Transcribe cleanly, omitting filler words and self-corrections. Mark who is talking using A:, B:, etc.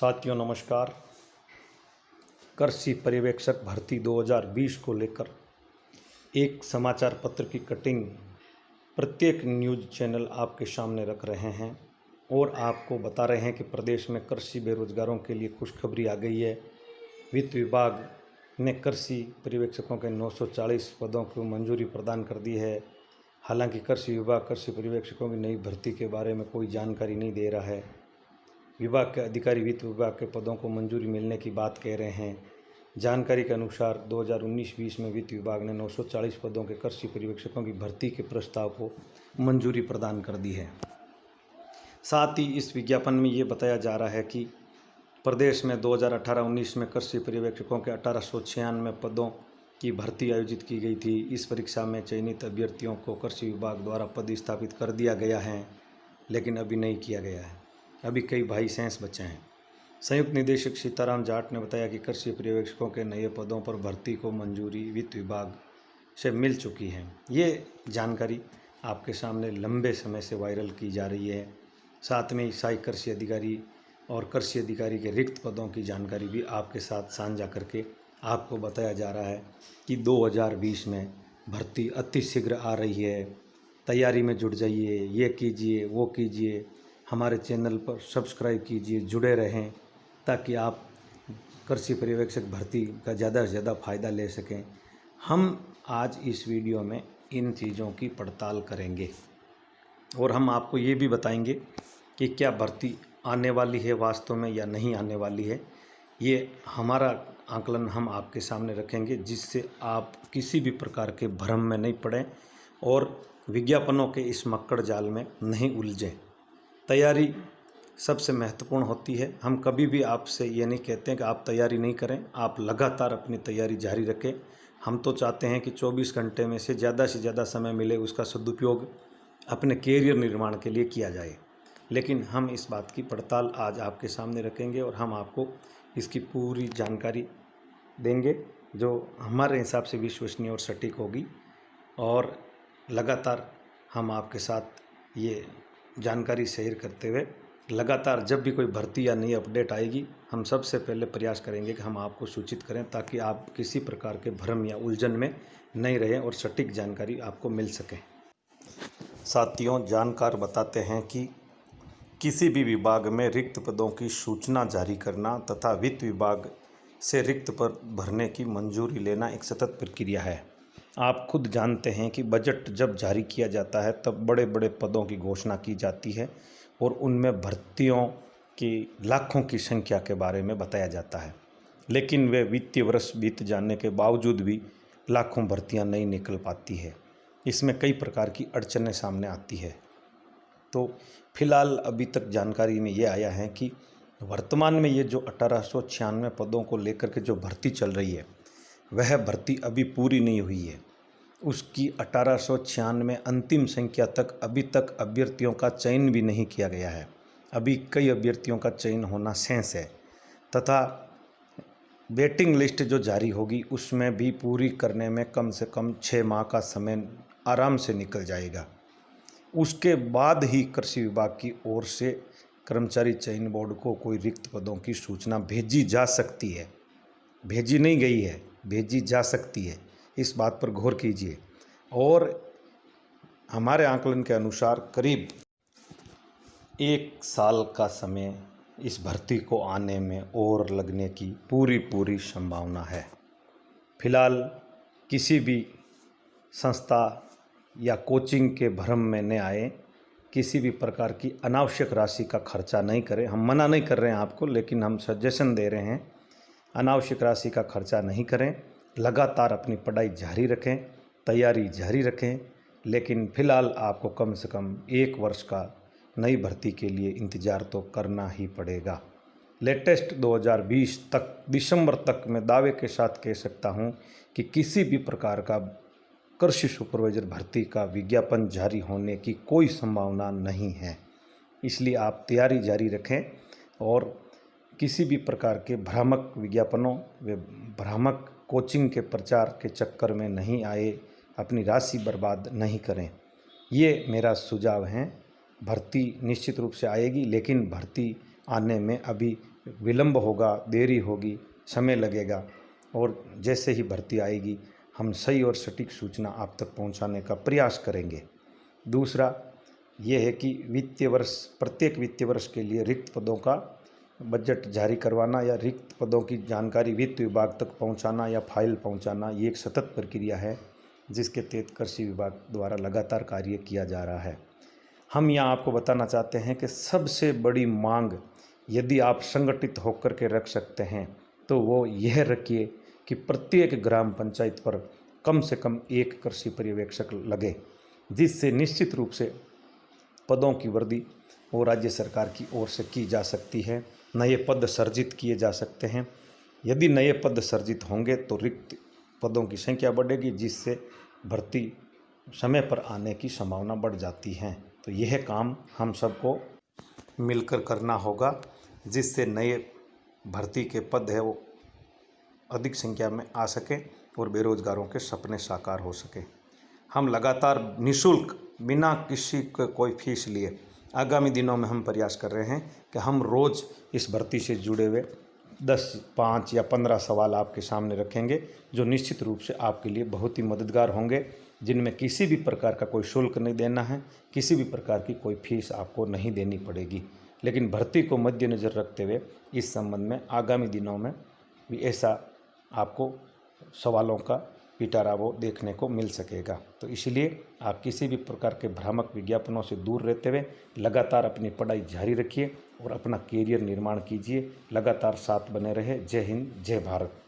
A: साथियों नमस्कार। कृषि पर्यवेक्षक भर्ती 2020 को लेकर एक समाचार पत्र की कटिंग प्रत्येक न्यूज़ चैनल आपके सामने रख रहे हैं और आपको बता रहे हैं कि प्रदेश में कृषि बेरोजगारों के लिए खुशखबरी आ गई है। वित्त विभाग ने कृषि पर्यवेक्षकों के 940 पदों को मंजूरी प्रदान कर दी है। हालांकि कृषि विभाग कृषि पर्यवेक्षकों की नई भर्ती के बारे में कोई जानकारी नहीं दे रहा है। विभाग के अधिकारी वित्त विभाग के पदों को मंजूरी मिलने की बात कह रहे हैं। जानकारी के अनुसार 2019-20 में वित्त विभाग ने 940 पदों के कृषि पर्यवेक्षकों की भर्ती के प्रस्ताव को मंजूरी प्रदान कर दी है। साथ ही इस विज्ञापन में ये बताया जा रहा है कि प्रदेश में 2018-19 में कृषि पर्यवेक्षकों के 1896 पदों की भर्ती आयोजित की गई थी। इस परीक्षा में चयनित अभ्यर्थियों को कृषि विभाग द्वारा पद स्थापित कर दिया गया है, लेकिन अभी नहीं किया गया है। अभी कई भाई शेष बचे हैं। संयुक्त निदेशक सीताराम जाट ने बताया कि कृषि पर्यवेक्षकों के नए पदों पर भर्ती को मंजूरी वित्त विभाग से मिल चुकी है। ये जानकारी आपके सामने लंबे समय से वायरल की जा रही है। साथ में सहायक कृषि अधिकारी और कृषि अधिकारी के रिक्त पदों की जानकारी भी आपके साथ साझा करके आपको बताया जा रहा है कि 2020 में भर्ती अति शीघ्र आ रही है। तैयारी में जुट जाइए, ये कीजिए, वो कीजिए। हमारे चैनल पर सब्सक्राइब कीजिए, जुड़े रहें ताकि आप कृषि पर्यवेक्षक भर्ती का ज़्यादा से ज़्यादा फ़ायदा ले सकें। हम आज इस वीडियो में इन चीज़ों की पड़ताल करेंगे और हम आपको ये भी बताएंगे कि क्या भर्ती आने वाली है वास्तव में या नहीं आने वाली है। ये हमारा आकलन हम आपके सामने रखेंगे, जिससे आप किसी भी प्रकार के भ्रम में नहीं पड़ें और विज्ञापनों के इस मक्कड़ जाल में नहीं उलझें। तैयारी सबसे महत्वपूर्ण होती है। हम कभी भी आपसे ये नहीं कहते हैं कि आप तैयारी नहीं करें, आप लगातार अपनी तैयारी जारी रखें। हम तो चाहते हैं कि 24 घंटे में से ज़्यादा समय मिले, उसका सदुपयोग अपने कैरियर निर्माण के लिए किया जाए। लेकिन हम इस बात की पड़ताल आज आपके सामने रखेंगे और हम आपको इसकी पूरी जानकारी देंगे जो हमारे हिसाब से विश्वसनीय और सटीक होगी। और लगातार हम आपके साथ ये जानकारी शेयर करते हुए लगातार जब भी कोई भर्ती या नई अपडेट आएगी, हम सबसे पहले प्रयास करेंगे कि हम आपको सूचित करें ताकि आप किसी प्रकार के भ्रम या उलझन में नहीं रहें और सटीक जानकारी आपको मिल सके। साथियों, जानकार बताते हैं कि किसी भी विभाग में रिक्त पदों की सूचना जारी करना तथा वित्त विभाग से रिक्त पद भरने की मंजूरी लेना एक सतत प्रक्रिया है। आप खुद जानते हैं कि बजट जब जारी किया जाता है तब बड़े बड़े पदों की घोषणा की जाती है और उनमें भर्तियों की लाखों की संख्या के बारे में बताया जाता है, लेकिन वे वित्तीय वर्ष बीत जाने के बावजूद भी लाखों भर्तियां नहीं निकल पाती है। इसमें कई प्रकार की अड़चनें सामने आती है। तो फिलहाल अभी तक जानकारी में ये आया है कि वर्तमान में ये जो 1896 पदों को लेकर के जो भर्ती चल रही है, वह भर्ती अभी पूरी नहीं हुई है। उसकी 1896 अंतिम संख्या तक अभी तक अभ्यर्थियों का चयन भी नहीं किया गया है। अभी कई अभ्यर्थियों का चयन होना शेष है तथा वेटिंग लिस्ट जो जारी होगी उसमें भी पूरी करने में कम से कम 6 माह का समय आराम से निकल जाएगा। उसके बाद ही कृषि विभाग की ओर से कर्मचारी चयन बोर्ड को कोई रिक्त पदों की सूचना भेजी जा सकती है। भेजी नहीं गई है, भेजी जा सकती है। इस बात पर गौर कीजिए। और हमारे आकलन के अनुसार करीब 1 साल का समय इस भर्ती को आने में और लगने की पूरी संभावना है। फिलहाल किसी भी संस्था या कोचिंग के भ्रम में न आए, किसी भी प्रकार की अनावश्यक राशि का खर्चा नहीं करें। हम मना नहीं कर रहे हैं आपको, लेकिन हम सजेशन दे रहे हैं, अनावश्यक राशि का खर्चा नहीं करें। लगातार अपनी पढ़ाई जारी रखें, तैयारी जारी रखें, लेकिन फ़िलहाल आपको कम से कम 1 वर्ष का नई भर्ती के लिए इंतज़ार तो करना ही पड़ेगा। लेटेस्ट 2020 तक दिसंबर तक मैं दावे के साथ कह सकता हूं कि किसी भी प्रकार का कृषि सुपरवाइजर भर्ती का विज्ञापन जारी होने की कोई संभावना नहीं है। इसलिए आप तैयारी जारी रखें और किसी भी प्रकार के भ्रामक विज्ञापनों व भ्रामक कोचिंग के प्रचार के चक्कर में नहीं आए, अपनी राशि बर्बाद नहीं करें। ये मेरा सुझाव है। भर्ती निश्चित रूप से आएगी, लेकिन भर्ती आने में अभी विलंब होगा, देरी होगी, समय लगेगा, और जैसे ही भर्ती आएगी हम सही और सटीक सूचना आप तक पहुंचाने का प्रयास करेंगे। दूसरा ये है कि प्रत्येक वित्तीय वर्ष के लिए रिक्त पदों का बजट जारी करवाना या रिक्त पदों की जानकारी वित्त विभाग तक पहुंचाना या फाइल पहुंचाना, ये एक सतत प्रक्रिया है जिसके तहत कृषि विभाग द्वारा लगातार कार्य किया जा रहा है। हम यहाँ आपको बताना चाहते हैं कि सबसे बड़ी मांग यदि आप संगठित होकर के रख सकते हैं तो वो यह रखिए कि प्रत्येक ग्राम पंचायत पर कम से कम एक कृषि पर्यवेक्षक लगे, जिससे निश्चित रूप से पदों की वृद्धि वो राज्य सरकार की ओर से की जा सकती है, नए पद सृजित किए जा सकते हैं। यदि नए पद सृजित होंगे तो रिक्त पदों की संख्या बढ़ेगी, जिससे भर्ती समय पर आने की संभावना बढ़ जाती है। तो यह काम हम सबको मिलकर करना होगा, जिससे नए भर्ती के पद है वो अधिक संख्या में आ सके और बेरोजगारों के सपने साकार हो सके। हम लगातार निःशुल्क बिना किसी को कोई फीस लिए आगामी दिनों में हम प्रयास कर रहे हैं कि हम रोज़ इस भर्ती से जुड़े हुए 10, 5 या 15 सवाल आपके सामने रखेंगे, जो निश्चित रूप से आपके लिए बहुत ही मददगार होंगे, जिनमें किसी भी प्रकार का कोई शुल्क नहीं देना है, किसी भी प्रकार की कोई फीस आपको नहीं देनी पड़ेगी। लेकिन भर्ती को मद्देनज़र रखते हुए इस संबंध में आगामी दिनों में भी ऐसा आपको सवालों का पिटारा वो देखने को मिल सकेगा। तो इसलिए आप किसी भी प्रकार के भ्रामक विज्ञापनों से दूर रहते हुए लगातार अपनी पढ़ाई जारी रखिए और अपना कैरियर निर्माण कीजिए। लगातार साथ बने रहे। जय हिंद, जय भारत।